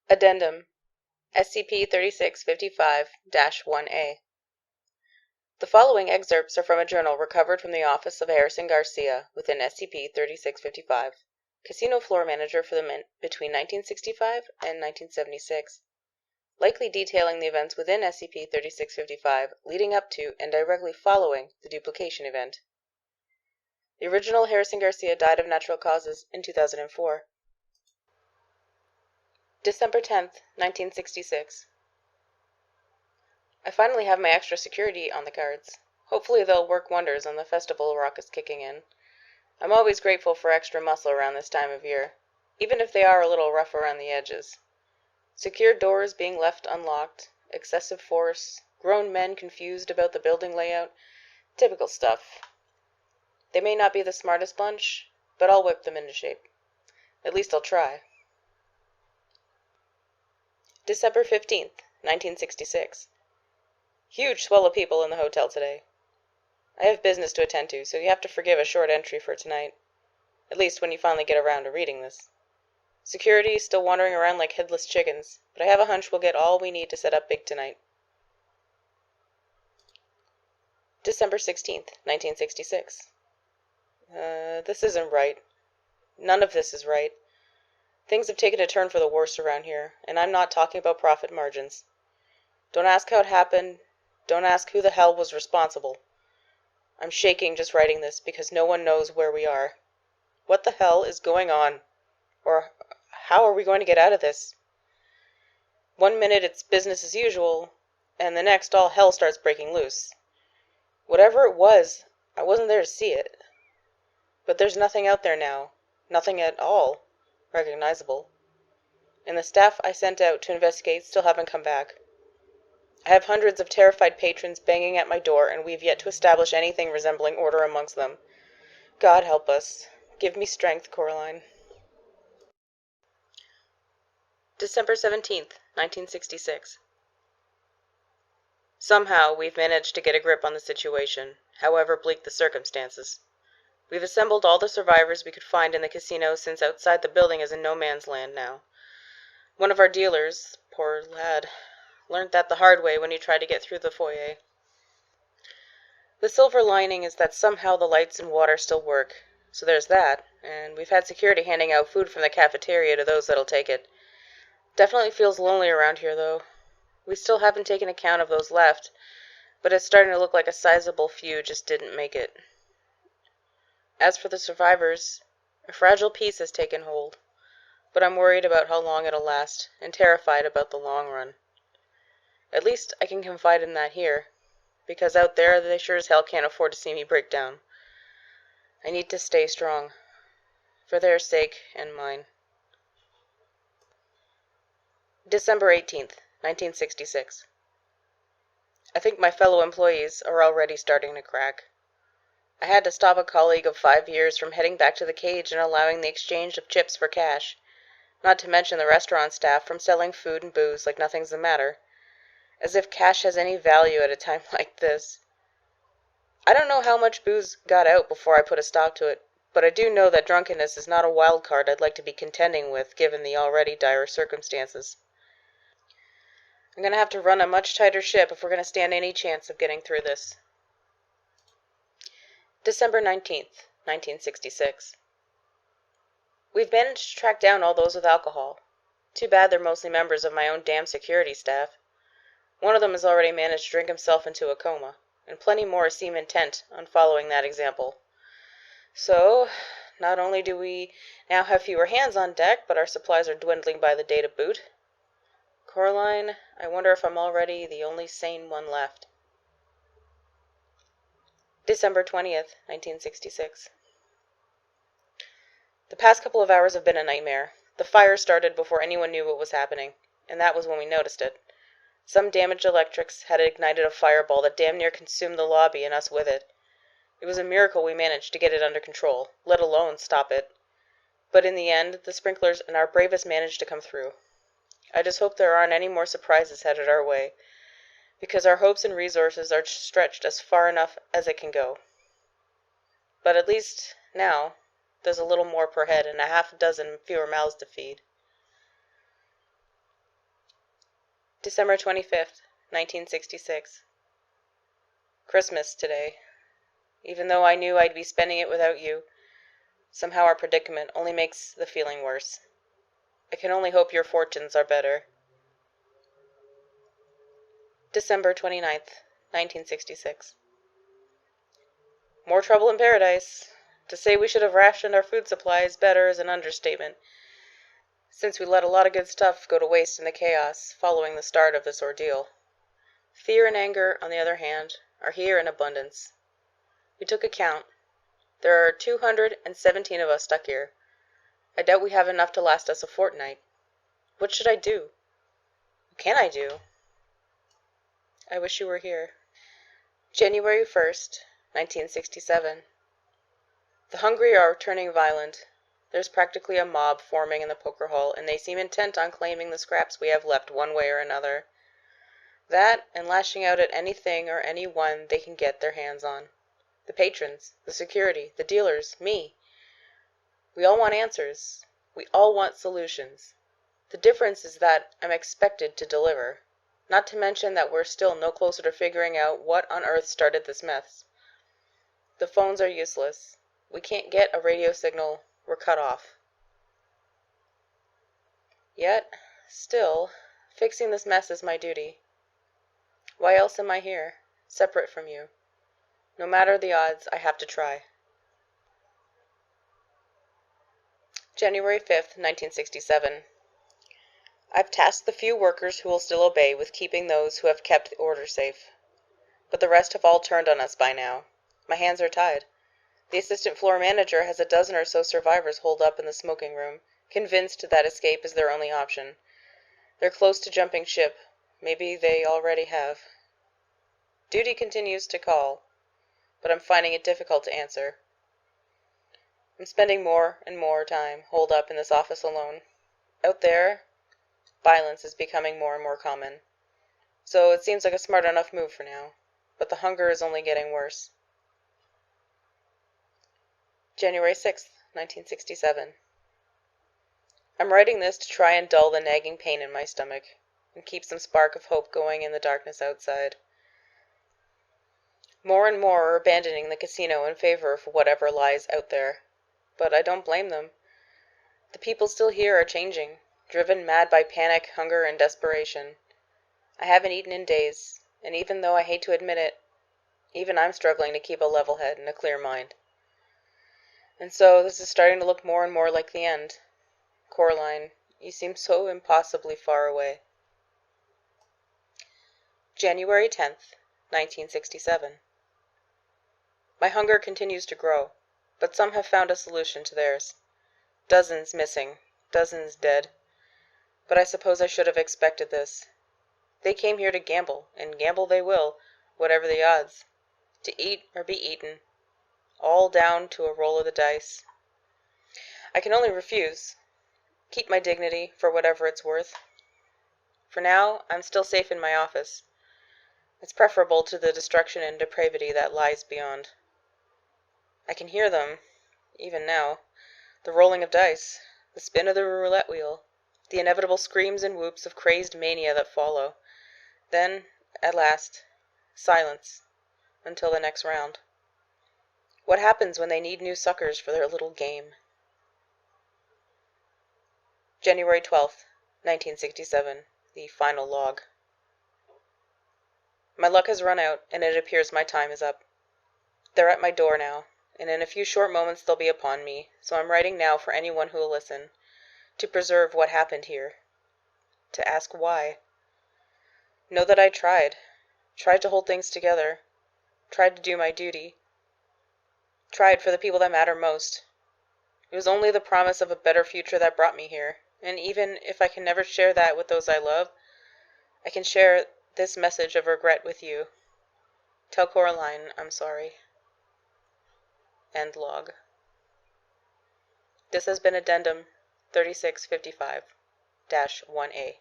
Addendum SCP-3655-1A. The following excerpts are from a journal recovered from the office of Harrison Garcia within SCP-3655, casino floor manager for the between 1965 and 1976, likely detailing the events within SCP-3655 leading up to and directly following the duplication event. The original Harrison Garcia died of natural causes in 2004. December 10th, 1966. I finally have my extra security on the cards. Hopefully they'll work wonders on the festival rockets kicking in. I'm always grateful for extra muscle around this time of year, even if they are a little rough around the edges. Secure doors being left unlocked, excessive force, grown men confused about the building layout, typical stuff. They may not be the smartest bunch, but I'll whip them into shape. At least I'll try. December 15th, 1966. Huge swell of people in the hotel today. I have business to attend to, so you have to forgive a short entry for tonight. At least when you finally get around to reading this. Security is still wandering around like headless chickens, but I have a hunch we'll get all we need to set up big tonight. December 16th, 1966. This isn't right. None of this is right. Things have taken a turn for the worse around here, and I'm not talking about profit margins. Don't ask how it happened. Don't ask who the hell was responsible. I'm shaking just writing this because no one knows where we are. What the hell is going on? Or how are we going to get out of this? 1 minute it's business as usual, and the next all hell starts breaking loose. Whatever it was, I wasn't there to see it. But there's nothing out there now, nothing at all recognizable. And the staff I sent out to investigate still haven't come back. I have hundreds of terrified patrons banging at my door, and we've yet to establish anything resembling order amongst them. God help us. Give me strength, Coraline. December 17th, 1966. Somehow, we've managed to get a grip on the situation, however bleak the circumstances. We've assembled all the survivors we could find in the casino, since outside the building is in no man's land now. One of our dealers, poor lad, learned that the hard way when he tried to get through the foyer. The silver lining is that somehow the lights and water still work, so there's that, and we've had security handing out food from the cafeteria to those that'll take it. Definitely feels lonely around here, though. We still haven't taken account of those left, but it's starting to look like a sizable few just didn't make it. As for the survivors, a fragile peace has taken hold, but I'm worried about how long it'll last, and terrified about the long run. At least I can confide in that here, because out there they sure as hell can't afford to see me break down. I need to stay strong, for their sake and mine. December 18th, 1966. I think my fellow employees are already starting to crack. I had to stop a colleague of 5 years from heading back to the cage and allowing the exchange of chips for cash, not to mention the restaurant staff from selling food and booze like nothing's the matter. As if cash has any value at a time like this. I don't know how much booze got out before I put a stop to it, but I do know that drunkenness is not a wild card I'd like to be contending with given the already dire circumstances. I'm going to have to run a much tighter ship if we're going to stand any chance of getting through this. December 19th, 1966. We've managed to track down all those with alcohol. Too bad they're mostly members of my own damn security staff. One of them has already managed to drink himself into a coma, and plenty more seem intent on following that example. So, not only do we now have fewer hands on deck, but our supplies are dwindling by the day to boot. Coraline, I wonder if I'm already the only sane one left. December 20th, 1966. The past couple of hours have been a nightmare. The fire started before anyone knew what was happening, and that was when we noticed it. Some damaged electrics had ignited a fireball that damn near consumed the lobby and us with it. It was a miracle we managed to get it under control, let alone stop it. But in the end, the sprinklers and our bravest managed to come through. I just hope there aren't any more surprises headed our way, because our hopes and resources are stretched as far enough as it can go. But at least, now, there's a little more per head and a half a dozen fewer mouths to feed. December 25th, 1966. Christmas today. Even though I knew I'd be spending it without you, somehow our predicament only makes the feeling worse. I can only hope your fortunes are better. December 29th, 1966. More trouble in paradise. To say we should have rationed our food supplies better is an understatement, since we let a lot of good stuff go to waste in the chaos following the start of this ordeal. Fear and anger, on the other hand, are here in abundance. We took a count. There are 217 of us stuck here. I doubt we have enough to last us a fortnight. What should I do? What can I do? I wish you were here. January 1st, 1967. The hungry are turning violent. There's practically a mob forming in the poker hall, and they seem intent on claiming the scraps we have left one way or another. That, and lashing out at anything or anyone they can get their hands on. The patrons, the security, the dealers, me. We all want answers. We all want solutions. The difference is that I'm expected to deliver. Not to mention that we're still no closer to figuring out what on earth started this mess. The phones are useless. We can't get a radio signal. We're cut off. Yet, still, fixing this mess is my duty. Why else am I here, separate from you? No matter the odds, I have to try. January 5th, 1967. I've tasked the few workers who will still obey with keeping those who have kept the order safe. But the rest have all turned on us by now. My hands are tied. The assistant floor manager has a dozen or so survivors holed up in the smoking room, convinced that escape is their only option. They're close to jumping ship. Maybe they already have. Duty continues to call, but I'm finding it difficult to answer. I'm spending more and more time holed up in this office alone. Out there, violence is becoming more and more common. So it seems like a smart enough move for now, but the hunger is only getting worse. January 6th, 1967. I'm writing this to try and dull the nagging pain in my stomach, and keep some spark of hope going in the darkness outside. More and more are abandoning the casino in favor of whatever lies out there. But I don't blame them. The people still here are changing, driven mad by panic, hunger, and desperation. I haven't eaten in days, and even though I hate to admit it, even I'm struggling to keep a level head and a clear mind. And so this is starting to look more and more like the end. Coraline, you seem so impossibly far away. January 10th, 1967. My hunger continues to grow, but some have found a solution to theirs. Dozens missing, dozens dead. But I suppose I should have expected this. They came here to gamble, and gamble they will, whatever the odds. To eat or be eaten. All down to a roll of the dice. I can only refuse. Keep my dignity for whatever it's worth. For now, I'm still safe in my office. It's preferable to the destruction and depravity that lies beyond. I can hear them, even now. The rolling of dice, the spin of the roulette wheel, the inevitable screams and whoops of crazed mania that follow. Then, at last, silence, until the next round. What happens when they need new suckers for their little game? January 12th, 1967. The final log. My luck has run out, and it appears my time is up. They're at my door now, and in a few short moments they'll be upon me, so I'm writing now for anyone who will listen, to preserve what happened here, to ask why. Know that I tried to hold things together, tried to do my duty, tried for the people that matter most. It was only the promise of a better future that brought me here, and even if I can never share that with those I love, I can share this message of regret with you. Tell Coraline I'm sorry. End log. This has been Addendum 3655-1A.